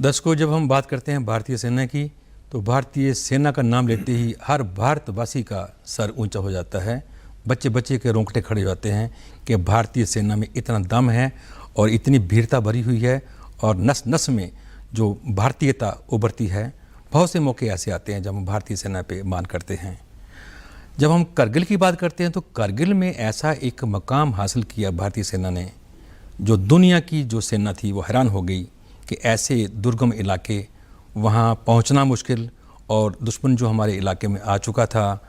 दर्शकों, जब हम बात करते हैं भारतीय सेना की तो भारतीय सेना का नाम लेते ही हर भारतवासी का सर ऊंचा हो जाता है। बच्चे बच्चे के रोंगटे खड़े हो जाते हैं कि भारतीय सेना में इतना दम है और इतनी वीरता भरी हुई है और नस नस में जो भारतीयता उभरती है। बहुत से मौके ऐसे आते हैं जब हम भारतीय सेना पे मान करते हैं। जब हम करगिल की बात करते हैं तो करगिल में ऐसा एक मकाम हासिल किया भारतीय सेना ने, जो दुनिया की जो सेना थी वो हैरान हो गई कि ऐसे दुर्गम इलाके, वहाँ पहुँचना मुश्किल और दुश्मन जो हमारे इलाके में आ चुका था,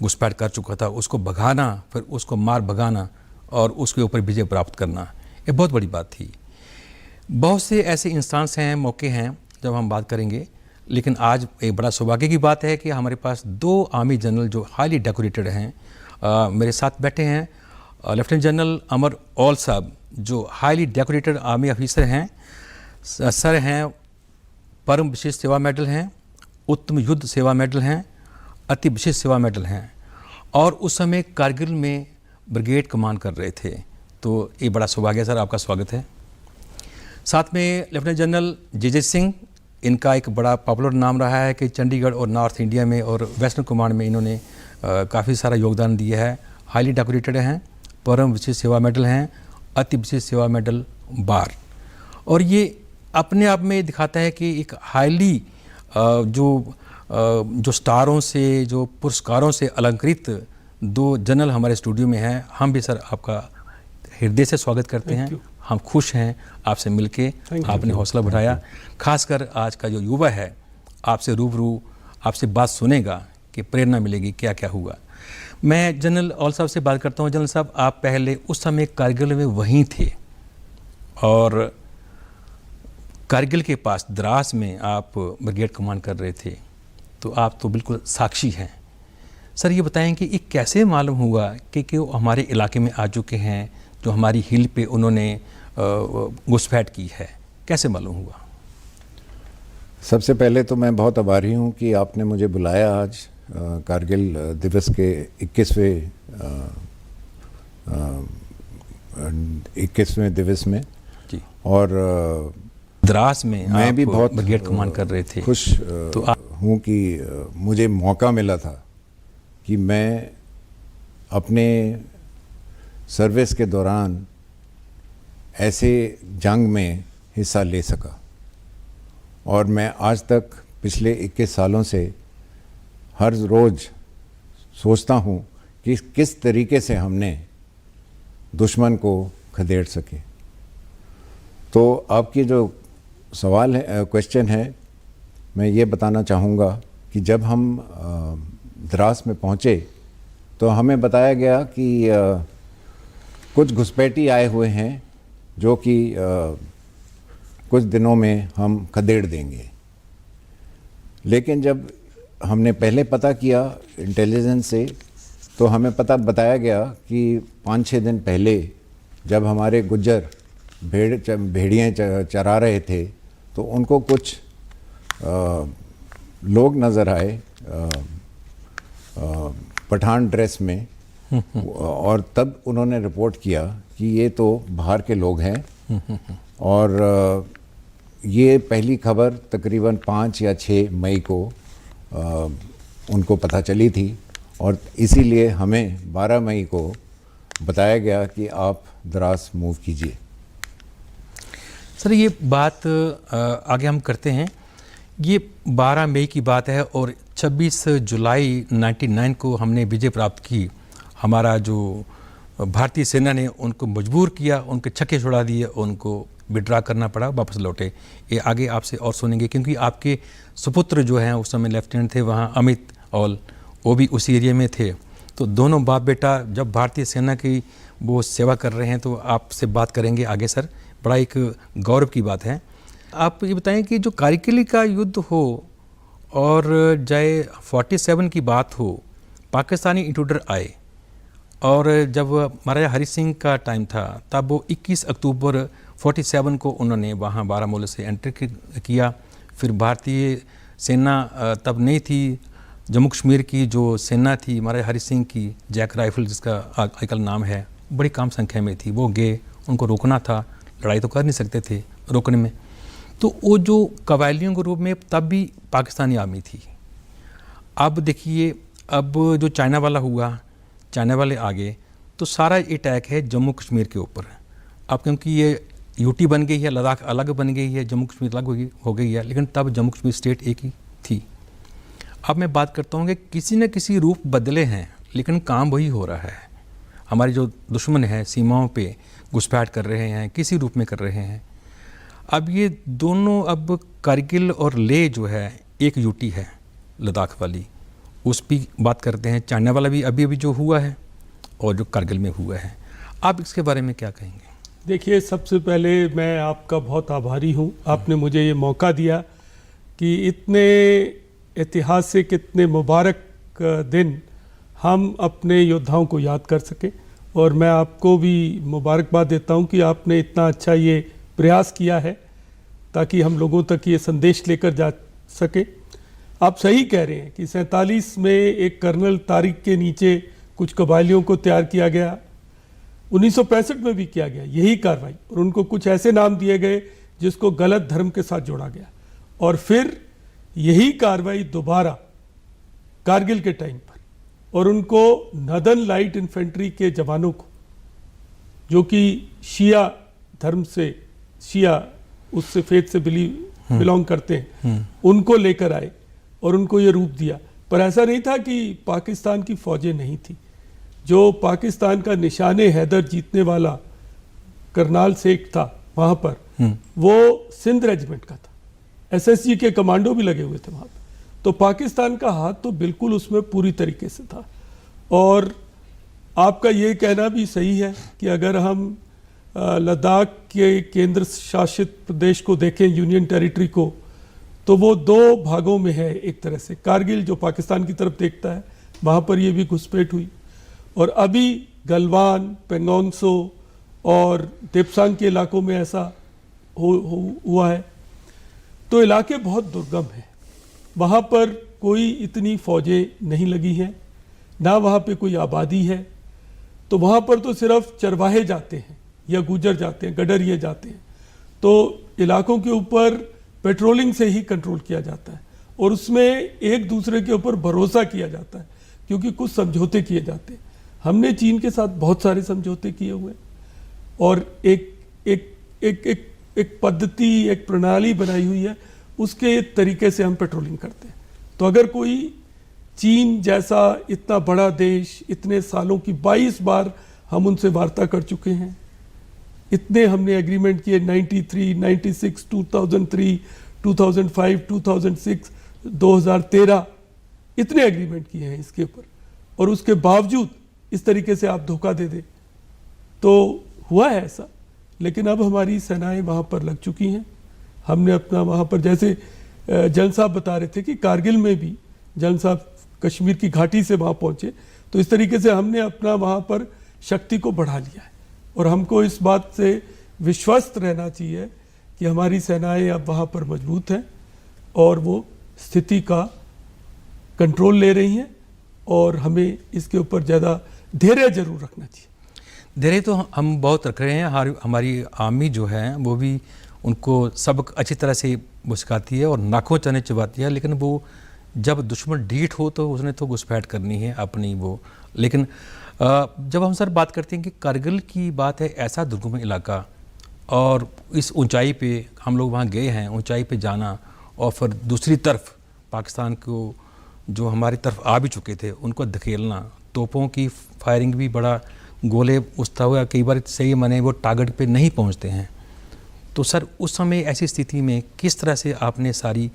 घुसपैठ कर चुका था, उसको भगाना, फिर उसको मार भगाना और उसके ऊपर विजय प्राप्त करना, ये बहुत बड़ी बात थी। बहुत से ऐसे इंस्टांस हैं, मौके हैं जब हम बात करेंगे, लेकिन आज एक बड़ा सौभाग्य की बात है कि हमारे पास 2 आर्मी जनरल जो हाईली डेकोरेटेड हैं मेरे साथ बैठे हैं। लेफ्टिनेंट जनरल अमर औल साहब जो हाईली डेकोरेटेड आर्मी ऑफिसर हैं, सर हैं, परम विशेष सेवा मेडल हैं, उत्तम युद्ध सेवा मेडल हैं, अति विशेष सेवा मेडल हैं और उस समय कारगिल में ब्रिगेड कमान कर रहे थे। तो ये बड़ा सौभाग्य सर, आपका स्वागत है। साथ में लेफ्टिनेंट जनरल जे सिंह, इनका एक बड़ा पॉपुलर नाम रहा है कि चंडीगढ़ और नॉर्थ इंडिया में और वेस्टर्न कमांड में इन्होंने काफ़ी सारा योगदान दिया है। हाईली डेकोरेटेड हैं, परम विशेष सेवा मेडल हैं, अति विशेष सेवा मेडल बार, और ये अपने आप में दिखाता है कि एक हाईली जो स्टारों से, जो पुरस्कारों से अलंकृत 2 जनरल हमारे स्टूडियो में हैं। हम भी सर आपका हृदय से स्वागत करते हैं। हम खुश हैं आपसे मिलके, आपने हौसला बढ़ाया। खासकर आज का जो युवा है आपसे रूबरू, आपसे बात सुनेगा कि प्रेरणा मिलेगी क्या क्या हुआ। मैं जनरल औल साहब से बात करता हूँ। जनरल साहब, आप पहले उस समय कारगिल में वहीं थे और कारगिल के पास द्रास में आप ब्रिगेड कमांड कर रहे थे, तो आप तो बिल्कुल साक्षी हैं। सर ये बताएं कि ये कैसे मालूम हुआ कि वो हमारे इलाके में आ चुके हैं, जो हमारी हिल पे उन्होंने घुसपैठ की है, कैसे मालूम हुआ? सबसे पहले तो मैं बहुत आभारी हूँ कि आपने मुझे बुलाया आज कारगिल दिवस के 21वें दिवस में जी। और द्रास में मैं भी बहुत ब्रिगेड कमांड कर रहे थे। खुश हूँ कि मुझे मौका मिला था कि मैं अपने सर्विस के दौरान ऐसे जंग में हिस्सा ले सका। और मैं आज तक पिछले 21 सालों से हर रोज़ सोचता हूँ कि किस तरीके से हमने दुश्मन को खदेड़ सके। तो आपकी जो सवाल है, क्वेश्चन है, मैं ये बताना चाहूँगा कि जब हम द्रास में पहुँचे तो हमें बताया गया कि कुछ घुसपैठी आए हुए हैं जो कि कुछ दिनों में हम खदेड़ देंगे। लेकिन जब हमने पहले पता किया इंटेलिजेंस से, तो हमें बताया गया कि 5-6 दिन पहले जब हमारे गुज्जर भेड़ियाँ चरा रहे थे तो उनको कुछ लोग नज़र आए पठान ड्रेस में और तब उन्होंने रिपोर्ट किया कि ये तो बाहर के लोग हैं। और ये पहली खबर तकरीबन 5 या 6 मई को उनको पता चली थी और इसीलिए हमें 12 मई को बताया गया कि आप द्रास मूव कीजिए। सर ये बात आगे हम करते हैं। ये 12 मई की बात है और 26 जुलाई 99 को हमने विजय प्राप्त की। हमारा जो भारतीय सेना ने उनको मजबूर किया, उनके छक्के छुड़ा दिए, उनको विड्रा करना पड़ा, वापस लौटे। ये आगे आपसे और सुनेंगे क्योंकि आपके सुपुत्र जो हैं उस समय लेफ्टिनेंट थे वहाँ, अमित औल, वो भी उसी एरिया में थे। तो दोनों बाप बेटा जब भारतीय सेना की वो सेवा कर रहे हैं तो आपसे बात करेंगे आगे सर। बड़ा एक गौरव की बात है। आप ये बताएं कि जो कारगिल का युद्ध हो और चाहे 47 की बात हो, पाकिस्तानी इंट्रूडर आए और जब महाराजा हरि सिंह का टाइम था तब वो 21 अक्टूबर 47 को उन्होंने वहाँ बारामूला से एंटर किया। फिर भारतीय सेना तब नहीं थी, जम्मू कश्मीर की जो सेना थी महाराजा हरि सिंह की, जैक राइफल जिसका आजकल नाम है, बड़ी कम संख्या में थी। वो गए, उनको रोकना था, लड़ाई तो कर नहीं सकते थे रोकने में। तो वो जो कबायलियों के रूप में तब भी पाकिस्तानी आर्मी थी। अब देखिए, अब जो चाइना वाला हुआ, चाइना वाले आगे, तो सारा अटैक है जम्मू कश्मीर के ऊपर। अब क्योंकि ये यूटी बन गई है, लद्दाख अलग बन गई है, जम्मू कश्मीर अलग हो गई है, लेकिन तब जम्मू कश्मीर स्टेट एक ही थी। अब मैं बात करता हूँ कि किसी न किसी रूप बदले हैं, लेकिन काम वही हो रहा है। हमारे जो दुश्मन हैं सीमाओं पे घुसपैठ कर रहे हैं, किसी रूप में कर रहे हैं। अब ये दोनों, अब कारगिल और लेह जो है एक यूटी है लद्दाख वाली, उस पर बात करते हैं। चाइना वाला भी अभी अभी जो हुआ है और जो कारगिल में हुआ है, आप इसके बारे में क्या कहेंगे? देखिए, सबसे पहले मैं आपका बहुत आभारी हूँ, आपने मुझे ये मौका दिया कि इतने ऐतिहासिक, इतने मुबारक दिन हम अपने योद्धाओं को याद कर सकें। और मैं आपको भी मुबारकबाद देता हूँ कि आपने इतना अच्छा ये प्रयास किया है ताकि हम लोगों तक ये संदेश लेकर जा सके। आप सही कह रहे हैं कि 47 में एक कर्नल तारिक के नीचे कुछ कबायलियों को तैयार किया गया, 1965 में भी किया गया यही कार्रवाई, और उनको कुछ ऐसे नाम दिए गए जिसको गलत धर्म के साथ जोड़ा गया। और फिर यही कार्रवाई दोबारा कारगिल के टाइम पर, और उनको नदर्न लाइट इन्फेंट्री के जवानों को, जो कि शिया धर्म से, शिया उससे फेथ से बिलोंग करते हैं, उनको लेकर आए और उनको ये रूप दिया। पर ऐसा नहीं था कि पाकिस्तान की फौजें नहीं थी। जो पाकिस्तान का निशाने हैदर जीतने वाला करनाल शेख था वहाँ पर, वो सिंध रेजिमेंट का था, एसएसजी के कमांडो भी लगे हुए थे वहाँ पर। तो पाकिस्तान का हाथ तो बिल्कुल उसमें पूरी तरीके से था। और आपका ये कहना भी सही है कि अगर हम लद्दाख के केंद्र शासित प्रदेश को देखें, यूनियन टेरिटरी को, तो वो दो भागों में है। एक तरह से कारगिल जो पाकिस्तान की तरफ देखता है, वहाँ पर ये भी घुसपैठ हुई, और अभी गलवान, पेंगोंग सो और देपसांग के इलाकों में ऐसा हुआ है। तो इलाके बहुत दुर्गम हैं, वहाँ पर कोई इतनी फौजें नहीं लगी हैं, ना वहाँ पे कोई आबादी है। तो वहाँ पर तो सिर्फ चरवाहे जाते हैं या गुजर जाते हैं, गडरिए जाते हैं। तो इलाकों के ऊपर पेट्रोलिंग से ही कंट्रोल किया जाता है, और उसमें एक दूसरे के ऊपर भरोसा किया जाता है, क्योंकि कुछ समझौते किए जाते हैं। हमने चीन के साथ बहुत सारे समझौते किए हुए, और एक पद्धति, एक प्रणाली बनाई हुई है, उसके तरीके से हम पेट्रोलिंग करते हैं। तो अगर कोई चीन जैसा इतना बड़ा देश, इतने सालों की 22 बार हम उनसे वार्ता कर चुके हैं, इतने हमने एग्रीमेंट किए, 93, 96, 2003, 2005, 2006, 2013, इतने एग्रीमेंट किए हैं इसके ऊपर, और उसके बावजूद इस तरीके से आप धोखा दे दें तो हुआ है ऐसा। लेकिन अब हमारी सेनाएं वहाँ पर लग चुकी हैं। हमने अपना वहाँ पर, जैसे जन साहब बता रहे थे कि कारगिल में भी जन साहब कश्मीर की घाटी से वहाँ पहुँचे, तो इस तरीके से हमने अपना वहाँ पर शक्ति को बढ़ा लिया है। और हमको इस बात से विश्वस्त रहना चाहिए कि हमारी सेनाएं अब वहाँ पर मजबूत हैं और वो स्थिति का कंट्रोल ले रही हैं, और हमें इसके ऊपर ज़्यादा धैर्य जरूर रखना चाहिए। धैर्य तो हम बहुत रख रहे हैं। हमारी आर्मी जो है वो भी उनको सबक अच्छी तरह से वो सिखाती है और नाखों चने चबाती है, लेकिन वो जब दुश्मन ढीठ हो तो उसने तो घुसपैठ करनी है अपनी वो। लेकिन जब हम सर बात करते हैं कि कारगिल की बात है, ऐसा दुर्गम इलाका, और इस ऊंचाई पे हम लोग वहाँ गए हैं, ऊंचाई पे जाना, और फिर दूसरी तरफ पाकिस्तान को जो हमारी तरफ आ भी चुके थे उनको धकेलना, तोपों की फायरिंग भी, बड़ा गोले उछता हुआ, कई बार सही माने वो टारगेट पे नहीं पहुंचते हैं। तो सर उस समय ऐसी स्थिति में किस तरह से आपने सारी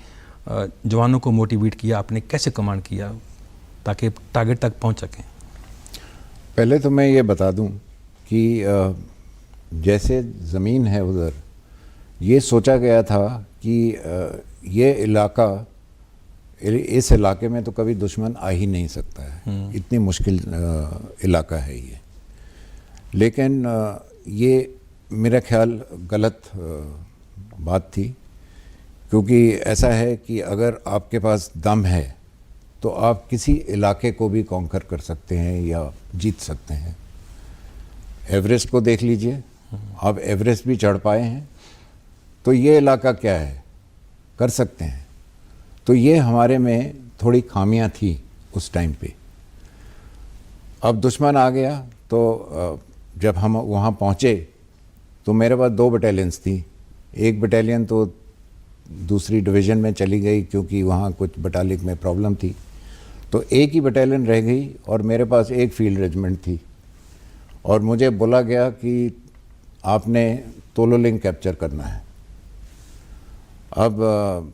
जवानों को मोटिवेट किया, आपने कैसे कमांड किया ताकि टारगेट तक पहुंच सकें? पहले तो मैं ये बता दूं कि जैसे ज़मीन है उधर, ये सोचा गया था कि ये इलाका, इस इलाके में तो कभी दुश्मन आ ही नहीं सकता है, इतनी मुश्किल इलाका है ये। लेकिन ये मेरा ख्याल गलत बात थी, क्योंकि ऐसा है कि अगर आपके पास दम है तो आप किसी इलाके को भी कॉन्कर कर सकते हैं या जीत सकते हैं। एवरेस्ट को देख लीजिए, आप एवरेस्ट भी चढ़ पाए हैं, तो ये इलाका क्या है, कर सकते हैं। तो ये हमारे में थोड़ी खामियां थी उस टाइम पे। अब दुश्मन आ गया तो जब हम वहाँ पहुँचे तो मेरे पास 2 बटालियंस थी। एक बटालियन तो दूसरी डिवीज़न में चली गई क्योंकि वहाँ कुछ बटालिक में प्रॉब्लम थी, तो एक ही बटालियन रह गई और मेरे पास एक फील्ड रेजिमेंट थी। और मुझे बोला गया कि आपने तोलोलिंग कैप्चर करना है। अब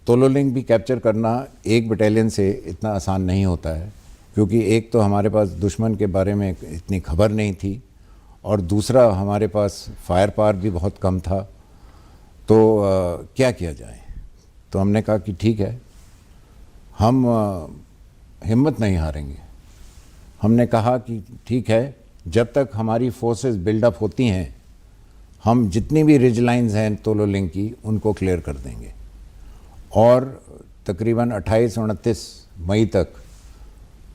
तोलोलिंग भी कैप्चर करना एक बटालियन से इतना आसान नहीं होता है, क्योंकि एक तो हमारे पास दुश्मन के बारे में इतनी खबर नहीं थी और दूसरा हमारे पास फायर पावर भी बहुत कम था। तो क्या किया जाए? तो हमने कहा कि ठीक है, हम हिम्मत नहीं हारेंगे। हमने कहा कि ठीक है, जब तक हमारी फोर्सेस बिल्डअप होती हैं हम जितनी भी रिज लाइन्स हैं तोलोलिंग की उनको क्लियर कर देंगे। और तकरीबन 28-29 मई तक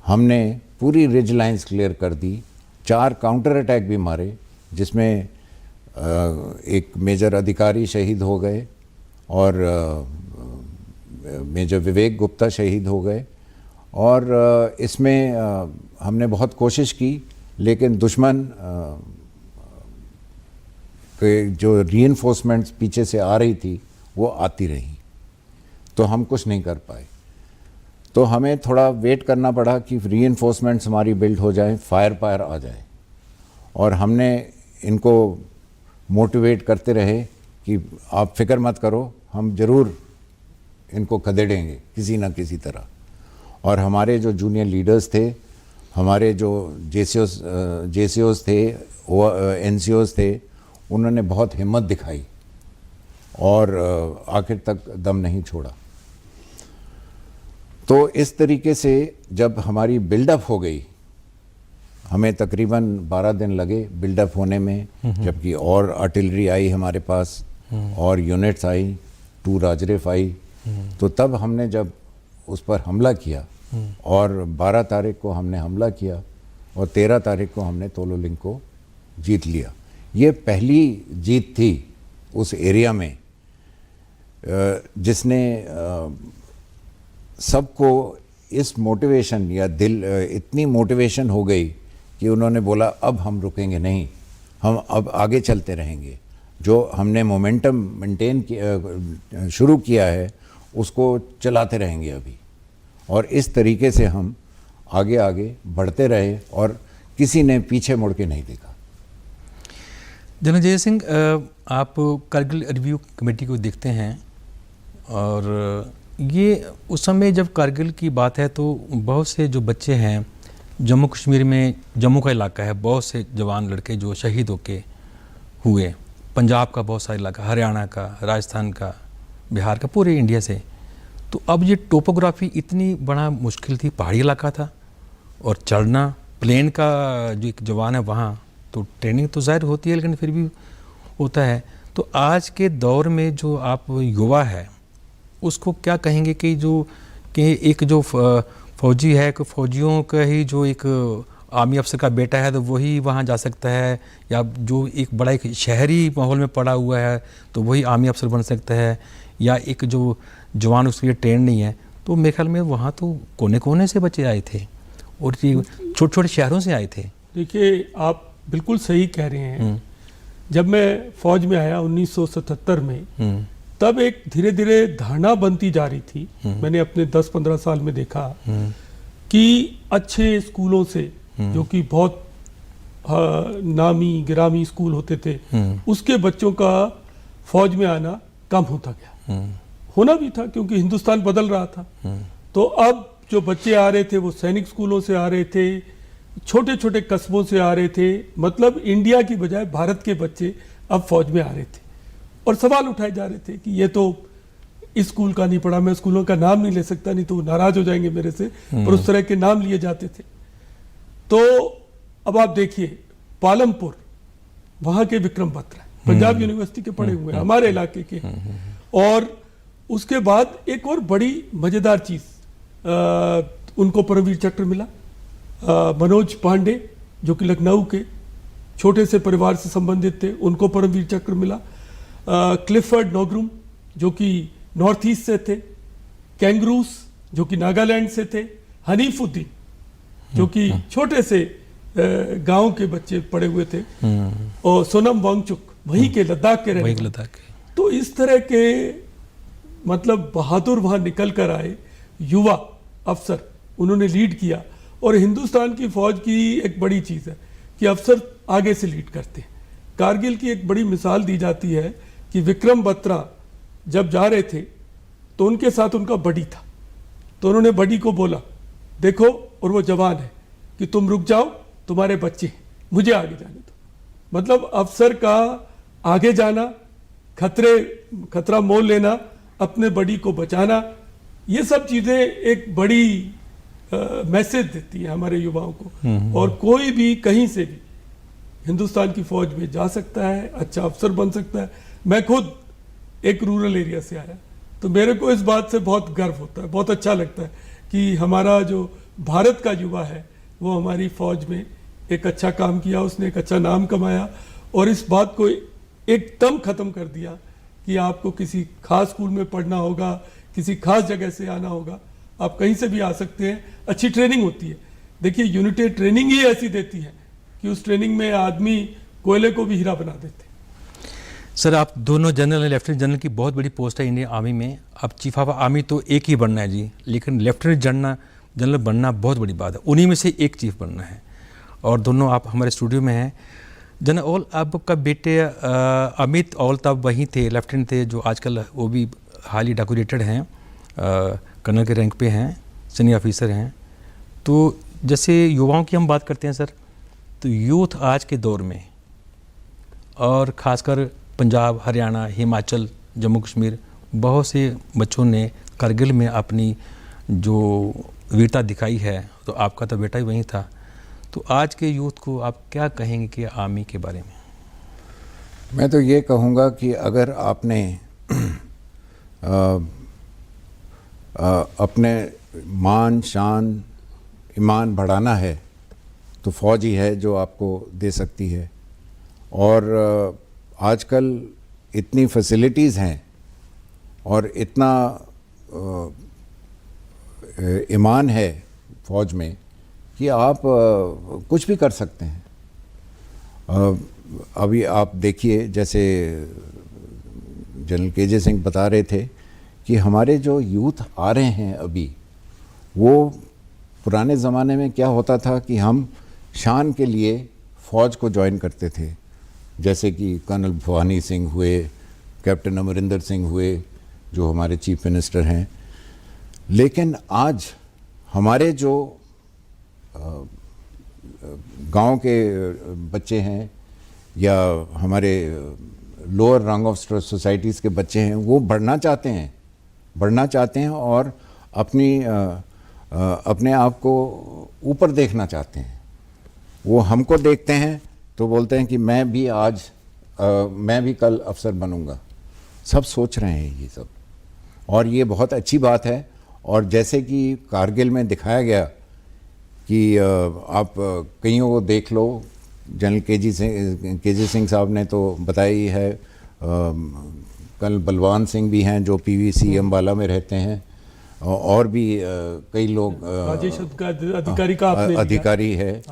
हमने पूरी रिज लाइन्स क्लियर कर दी। 4 काउंटर अटैक भी मारे, जिसमें एक मेजर अधिकारी शहीद हो गए और मेजर विवेक गुप्ता शहीद हो गए। और इसमें हमने बहुत कोशिश की, लेकिन दुश्मन के जो रीइंफोर्समेंट्स पीछे से आ रही थी वो आती रही, तो हम कुछ नहीं कर पाए। तो हमें थोड़ा वेट करना पड़ा कि रीइंफोर्समेंट्स हमारी बिल्ड हो जाए, फायर पावर आ जाए। और हमने इनको मोटिवेट करते रहे कि आप फिक्र मत करो, हम ज़रूर इनको खदेड़ेंगे किसी ना किसी तरह। और हमारे जो जूनियर लीडर्स थे, हमारे जो जेसीओस थे, एनसीओस थे, उन्होंने बहुत हिम्मत दिखाई और आखिर तक दम नहीं छोड़ा। तो इस तरीके से जब हमारी बिल्डअप हो गई, हमें तकरीबन 12 दिन लगे बिल्डअप होने में, जबकि और आर्टिलरी आई हमारे पास और यूनिट्स आई, 2 राजरिफ आई। तो तब हमने जब उस पर हमला किया और 12 तारीख को हमने हमला किया और 13 तारीख को हमने तोलोलिंग को जीत लिया। ये पहली जीत थी उस एरिया में जिसने सबको इस मोटिवेशन या इतनी मोटिवेशन हो गई कि उन्होंने बोला अब हम रुकेंगे नहीं, हम अब आगे चलते रहेंगे। जो हमने मोमेंटम मेंटेन शुरू किया है उसको चलाते रहेंगे अभी। और इस तरीके से हम आगे आगे बढ़ते रहे और किसी ने पीछे मुड़ के नहीं देखा। जनरल जय सिंह, आप कारगिल रिव्यू कमेटी को देखते हैं और ये उस समय जब कारगिल की बात है तो बहुत से जो बच्चे हैं जम्मू कश्मीर में, जम्मू का इलाका है, बहुत से जवान लड़के जो शहीद होके हुए, पंजाब का बहुत सारा इलाका, हरियाणा का, राजस्थान का, बिहार का, पूरे इंडिया से। तो अब ये टोपोग्राफी इतनी बड़ा मुश्किल थी, पहाड़ी इलाका था और चढ़ना, प्लेन का जो एक जवान है वहाँ तो ट्रेनिंग तो ज़ाहिर होती है लेकिन फिर भी होता है। तो आज के दौर में जो आप युवा है उसको क्या कहेंगे कि एक जो फौजी है, कि फौजियों का ही जो एक आर्मी अफसर का बेटा है तो वही वहाँ जा सकता है, या जो एक बड़ा एक शहरी माहौल में पड़ा हुआ है तो वही आर्मी अफसर बन सकता है, या एक जो जवान उसके लिए ट्रेन नहीं है। तो मेरे ख्याल में वहाँ तो कोने कोने से बच्चे आए थे और छोटे छोटे शहरों से आए थे। देखिए, आप बिल्कुल सही कह रहे हैं। जब मैं फौज में आया 1977 में, तब एक धीरे धीरे धारणा बनती जा रही थी। मैंने अपने 10-15 साल में देखा कि अच्छे स्कूलों से, जो कि बहुत नामी गिरामी स्कूल होते थे, उसके बच्चों का फौज में आना कम होता गया। होना भी था क्योंकि हिंदुस्तान बदल रहा था। तो अब जो बच्चे आ रहे थे वो सैनिक स्कूलों से आ रहे थे, छोटे छोटे कस्बों से आ रहे थे। मतलब इंडिया की बजाय भारत के बच्चे अब फौज में आ रहे थे और सवाल उठाए जा रहे थे कि ये तो इस स्कूल का नहीं पढ़ा, मैं स्कूलों का नाम नहीं ले सकता, नहीं तो नाराज हो जाएंगे मेरे से, पर उस तरह के नाम लिए जाते थे। तो अब आप देखिए, पालमपुर वहां के विक्रम बत्रा पंजाब यूनिवर्सिटी के पढ़े हुए हमारे इलाके के। और उसके बाद एक और बड़ी मजेदार चीज, उनको परमवीर चक्र मिला। मनोज पांडे जो कि लखनऊ के छोटे से परिवार से संबंधित थे, उनको परमवीर चक्र मिला। क्लिफर्ड नोग्रुम जो कि नॉर्थ ईस्ट से थे, कैंगरूस जो कि नागालैंड से थे, हनीफुद्दीन जो कि छोटे से गांव के बच्चे पड़े हुए थे, और सोनम वांगचुक वहीं के लद्दाख के रहने वाले। तो इस तरह के मतलब बहादुर वहां निकल कर आए युवा अफसर, उन्होंने लीड किया। और हिंदुस्तान की फौज की एक बड़ी चीज़ है कि अफसर आगे से लीड करते हैं। कारगिल की एक बड़ी मिसाल दी जाती है कि विक्रम बत्रा जब जा रहे थे तो उनके साथ उनका बडी था, तो उन्होंने बडी को बोला देखो, और वो जवान है, कि तुम रुक जाओ, तुम्हारे बच्चे हैं, मुझे आगे जाने दो। मतलब अफसर का आगे जाना, खतरा मोल लेना, अपने बडी को बचाना, ये सब चीज़ें एक बड़ी मैसेज देती है हमारे युवाओं को। और कोई भी कहीं से भी हिंदुस्तान की फौज में जा सकता है, अच्छा अफसर बन सकता है। मैं खुद एक रूरल एरिया से आया, तो मेरे को इस बात से बहुत गर्व होता है, बहुत अच्छा लगता है कि हमारा जो भारत का युवा है वो हमारी फौज में एक अच्छा काम किया, उसने एक अच्छा नाम कमाया, और इस बात को एकदम ख़त्म कर दिया कि आपको किसी खास स्कूल में पढ़ना होगा, किसी खास जगह से आना होगा, आप कहीं से भी आ सकते हैं। अच्छी ट्रेनिंग होती है। देखिए यूनिटेड ट्रेनिंग ही ऐसी देती है कि उस ट्रेनिंग में आदमी कोयले को भी हीरा बना देते। सर आप दोनों जनरल, लेफ्टिनेंट जनरल की बहुत बड़ी पोस्ट है इंडियन आर्मी में। अब चीफ ऑफ आर्मी तो एक ही बनना है जी, लेकिन लेफ्टिनेंट जनरल बनना बहुत बड़ी बात है, उन्हीं में से एक चीफ बनना है। और दोनों आप हमारे स्टूडियो में हैं। जनरल औल आपका बेटे अमित औल तब वहीं थे, लेफ्टिनेंट थे, जो आजकल वो भी हाईली डेकोरेटेड हैं, कर्नल के रैंक पे हैं, सीनियर ऑफिसर हैं। तो जैसे युवाओं की हम बात करते हैं सर, तो यूथ आज के दौर में, और ख़ासकर पंजाब, हरियाणा, हिमाचल, जम्मू कश्मीर, बहुत से बच्चों ने करगिल में अपनी जो वीरता दिखाई है। तो आपका तो बेटा ही वहीं था। तो आज के यूथ को आप क्या कहेंगे कि आर्मी के बारे में? मैं तो ये कहूँगा कि अगर आपने अपने मान, शान, ईमान बढ़ाना है तो फ़ौज ही है जो आपको दे सकती है। और आजकल इतनी फैसिलिटीज़ हैं और इतना ईमान है फ़ौज में कि आप कुछ भी कर सकते हैं। अभी आप देखिए, जैसे जनरल के जे सिंह बता रहे थे कि हमारे जो यूथ आ रहे हैं अभी, वो पुराने ज़माने में क्या होता था कि हम शान के लिए फ़ौज को ज्वाइन करते थे, जैसे कि कर्नल भवानी सिंह हुए, कैप्टन अमरिंदर सिंह हुए जो हमारे चीफ मिनिस्टर हैं। लेकिन आज हमारे जो गांव के बच्चे हैं या हमारे लोअर रंग ऑफ सोसाइटीज़ के बच्चे हैं, वो बढ़ना चाहते हैं और अपने आप को ऊपर देखना चाहते हैं। वो हमको देखते हैं तो बोलते हैं कि मैं भी कल अफसर बनूंगा। सब सोच रहे हैं ये सब, और ये बहुत अच्छी बात है। और जैसे कि कारगिल में दिखाया गया कि आप कईयों को देख लो, जनरल के जे सिंह साहब ने तो बताया ही है, कल बलवान सिंह भी हैं जो PVC अम्बाला में रहते हैं, और भी कई लोग, राजेश अधिकारी का आपने अधिकारी है,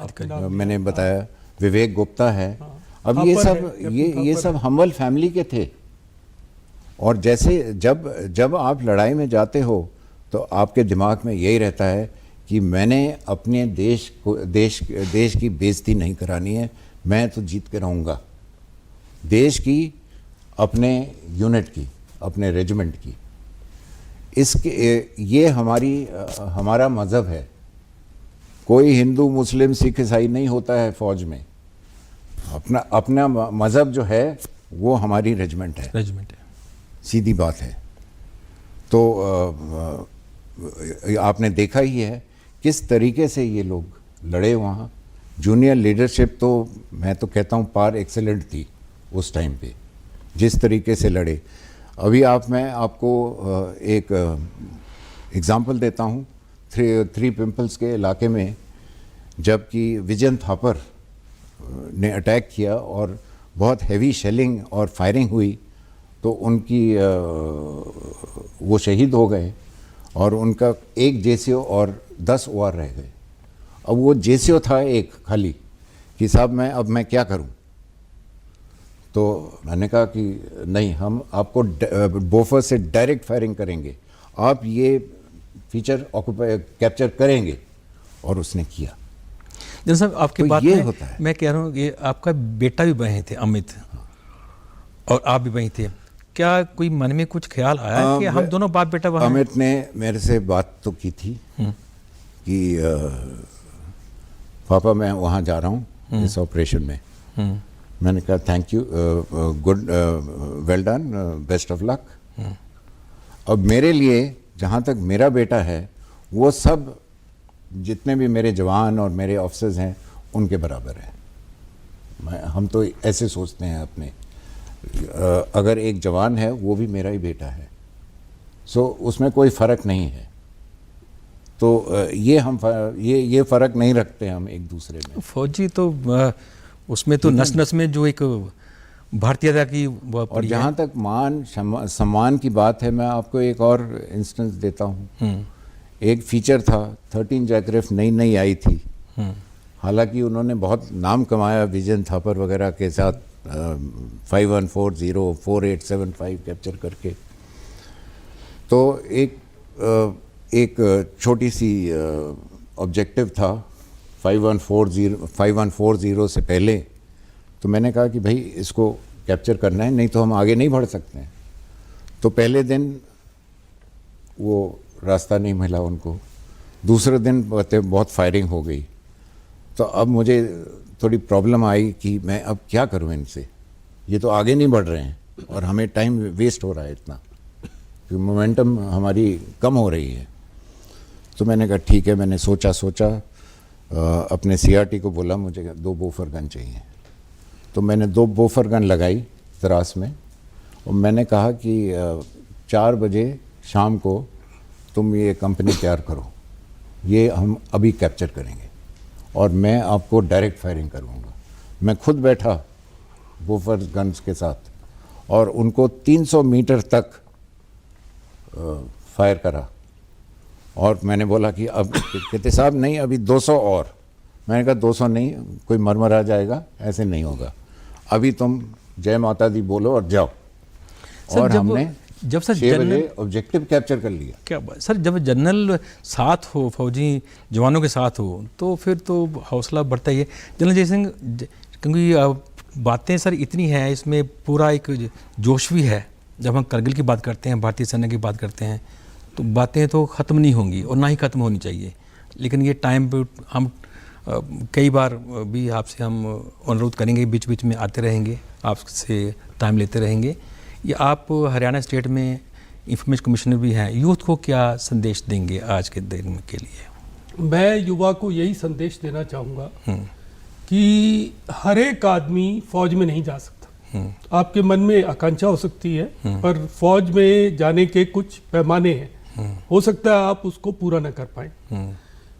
मैंने बताया, विवेक गुप्ता है। अब ये सब हम्बल फैमिली के थे। और जैसे जब आप लड़ाई में जाते हो तो आपके दिमाग में यही रहता है कि मैंने अपने देश की बेइज्जती नहीं करानी है, मैं तो जीत के रहूँगा। देश की, अपने यूनिट की, अपने रेजिमेंट की, ये हमारा मज़हब है। कोई हिंदू, मुस्लिम, सिख, ईसाई नहीं होता है फ़ौज में। अपना मज़हब जो है वो हमारी रेजिमेंट है, सीधी बात है। तो आपने देखा ही है किस तरीके से ये लोग लड़े वहाँ। जूनियर लीडरशिप तो मैं तो कहता हूँ पार एक्सेलेंट थी उस टाइम पे, जिस तरीके से लड़े। अभी मैं आपको एक एग्ज़ाम्पल देता हूँ। थ्री पिम्पल्स के इलाके में जबकि विजयन थापर ने अटैक किया और बहुत हैवी शेलिंग और फायरिंग हुई, तो उनकी वो शहीद हो गए और उनका एक जेसीओ और 10 OR रह गए। अब वो जेसीओ था एक खाली कि साहब मैं क्या करूं? तो मैंने कहा कि नहीं, हम आपको बोफर से डायरेक्ट फायरिंग करेंगे, आप ये फीचर कैप्चर करेंगे। और उसने किया। जनरल साहब आपकी तो बात ये में होता है। मैं कह रहा हूँ कि आपका बेटा भी वहीं थे अमित, और आप भी वहीं थे, क्या कोई मन में कुछ ख्याल आया कि हम दोनों बाप बेटा वहाँ हैं? अमित ने मेरे से बात तो की थी कि पापा मैं वहाँ जा रहा हूँ इस ऑपरेशन में। मैंने कहा thank you, good, well done, best of luck. अब मेरे लिए जहाँ तक मेरा बेटा है, वो सब जितने भी मेरे जवान और मेरे ऑफिसर्स हैं उनके बराबर है। हम तो ऐसे सोचते हैं अपने, अगर एक जवान है वो भी मेरा ही बेटा है, सो उसमें कोई फ़र्क नहीं है। तो ये फ़र्क नहीं रखते हम एक दूसरे में। फौजी तो उसमें तो नस नस में जो एक भारतीयता की वो और जहाँ तक मान सम्मान की बात है, मैं आपको एक और इंस्टेंस देता हूँ। एक फीचर था, 13 जैकरेफ नई आई थी, हालांकि उन्होंने बहुत नाम कमाया विजन थापर वगैरह के साथ 5140 4875 कैप्चर करके। तो एक छोटी सी ऑब्जेक्टिव था 5140 से पहले। तो मैंने कहा कि भाई इसको कैप्चर करना है, नहीं तो हम आगे नहीं बढ़ सकते हैं। तो पहले दिन वो रास्ता नहीं मिला उनको, दूसरे दिन बहुत फायरिंग हो गई। तो अब मुझे थोड़ी प्रॉब्लम आई कि मैं अब क्या करूं इनसे, ये तो आगे नहीं बढ़ रहे हैं और हमें टाइम वेस्ट हो रहा है इतना, कि मोमेंटम हमारी कम हो रही है। तो मैंने कहा ठीक है, मैंने सोचा अपने CRT को बोला मुझे 2 बोफर गन चाहिए। तो मैंने 2 बोफर गन लगाई द्रास में और मैंने कहा कि 4 बजे शाम को तुम ये कंपनी तैयार करो, ये हम अभी कैप्चर करेंगे और मैं आपको डायरेक्ट फायरिंग करूँगा। मैं खुद बैठा बोफर गन्स के साथ और उनको 300 मीटर तक फायर करा। और मैंने बोला कि अब कहते साहब नहीं, अभी 200 और। मैंने कहा 200 नहीं, कोई मरमरा जाएगा, ऐसे नहीं होगा, अभी तुम जय माता दी बोलो और जाओ। और हमने जब सर 6 बजे ऑब्जेक्टिव कैप्चर कर लिया। क्या बात सर, जब जनरल साथ हो, फौजी जवानों के साथ हो, तो फिर तो हौसला बढ़ता ही है। जनरल जयसिंह, क्योंकि बातें सर इतनी हैं, इसमें पूरा एक जोश भी है। जब हम करगिल की बात करते हैं, भारतीय सेना की बात करते हैं, तो बातें तो ख़त्म नहीं होंगी और ना ही ख़त्म होनी चाहिए। लेकिन ये टाइम पे हम कई बार भी आपसे हम अनुरोध करेंगे, बीच बीच में आते रहेंगे, आपसे टाइम लेते रहेंगे। ये आप हरियाणा स्टेट में इंफॉर्मेशन कमिश्नर भी हैं, यूथ को क्या संदेश देंगे आज के दिन के लिए? मैं युवा को यही संदेश देना चाहूँगा कि हर एक आदमी फौज में नहीं जा सकता। आपके मन में आकांक्षा हो सकती है, पर फौज में जाने के कुछ पैमाने हैं, हो सकता है आप उसको पूरा न कर पाए।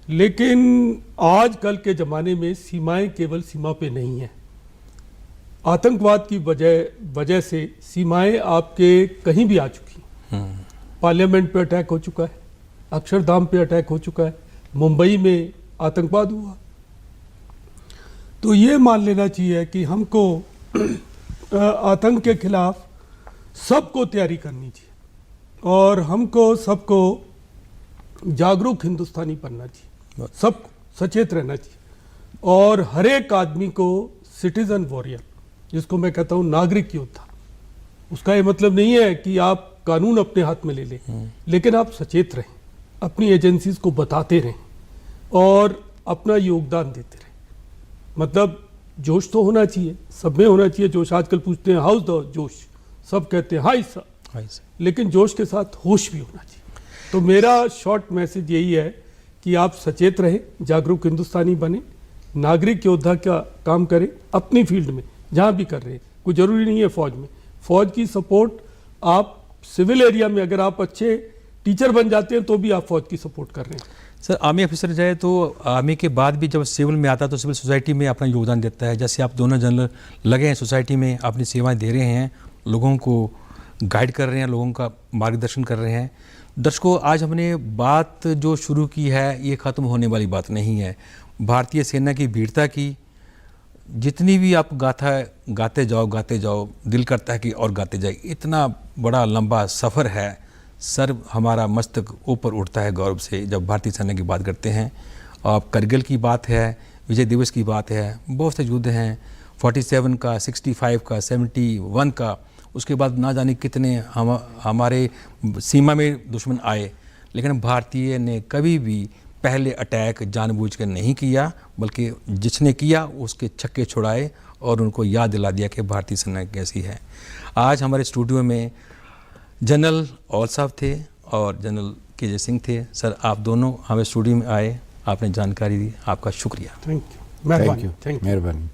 लेकिन आजकल के ज़माने में सीमाएं केवल सीमा पे नहीं है। आतंकवाद की वजह से सीमाएं आपके कहीं भी आ चुकी हैं। पार्लियामेंट पे अटैक हो चुका है, अक्षरधाम पे अटैक हो चुका है, मुंबई में आतंकवाद हुआ। तो ये मान लेना चाहिए कि हमको आतंक के खिलाफ सबको तैयारी करनी चाहिए और हमको सबको जागरूक हिंदुस्तानी बनना चाहिए, सब सचेत रहना चाहिए। और हर एक आदमी को सिटीजन वॉरियर, जिसको मैं कहता हूँ नागरिक योद्धा, उसका ये मतलब नहीं है कि आप कानून अपने हाथ में ले लें, लेकिन आप सचेत रहें, अपनी एजेंसीज को बताते रहें और अपना योगदान देते रहें। मतलब जोश तो होना चाहिए, सब में होना चाहिए जोश। आजकल पूछते हैं हाउस द जोश, सब कहते हैं हाई सर, लेकिन जोश के साथ होश भी होना चाहिए। तो मेरा शॉर्ट मैसेज यही है कि आप सचेत रहें, जागरूक हिंदुस्तानी बने, नागरिक योद्धा का काम करें अपनी फील्ड में जहाँ भी कर रहे हैं। कोई ज़रूरी नहीं है फौज में, फौज की सपोर्ट आप सिविल एरिया में, अगर आप अच्छे टीचर बन जाते हैं तो भी आप फौज की सपोर्ट कर रहे हैं। सर, आर्मी ऑफिसर जाए तो आर्मी के बाद भी जब सिविल में आता है तो सिविल सोसाइटी में अपना योगदान देता है। जैसे आप दोनों जनरल लगे हैं सोसाइटी में, अपनी सेवाएं दे रहे हैं, लोगों को गाइड कर रहे हैं, लोगों का मार्गदर्शन कर रहे हैं। दर्शकों, आज हमने बात जो शुरू की है ये ख़त्म होने वाली बात नहीं है। भारतीय सेना की वीरता की जितनी भी आप गाथा गाते जाओ, दिल करता है कि और गाते जाए। इतना बड़ा लंबा सफ़र है, सर हमारा मस्तक ऊपर उठता है गौरव से जब भारतीय सेना की बात करते हैं। आप करगिल की बात है, विजय दिवस की बात है, बहुत से युद्ध हैं, 47 का, 65 का, 71 का, उसके बाद ना जाने कितने हमारे सीमा में दुश्मन आए, लेकिन भारतीय ने कभी भी पहले अटैक जानबूझ कर नहीं किया, बल्कि जिसने किया उसके छक्के छुड़ाए और उनको याद दिला दिया कि भारतीय सेना कैसी है। आज हमारे स्टूडियो में जनरल औल साहब थे और जनरल के सिंह थे। सर, आप दोनों हमें स्टूडियो में आए, आपने जानकारी दी, आपका शुक्रिया। थैंक यू, मेहरबानी। मेहरबानी।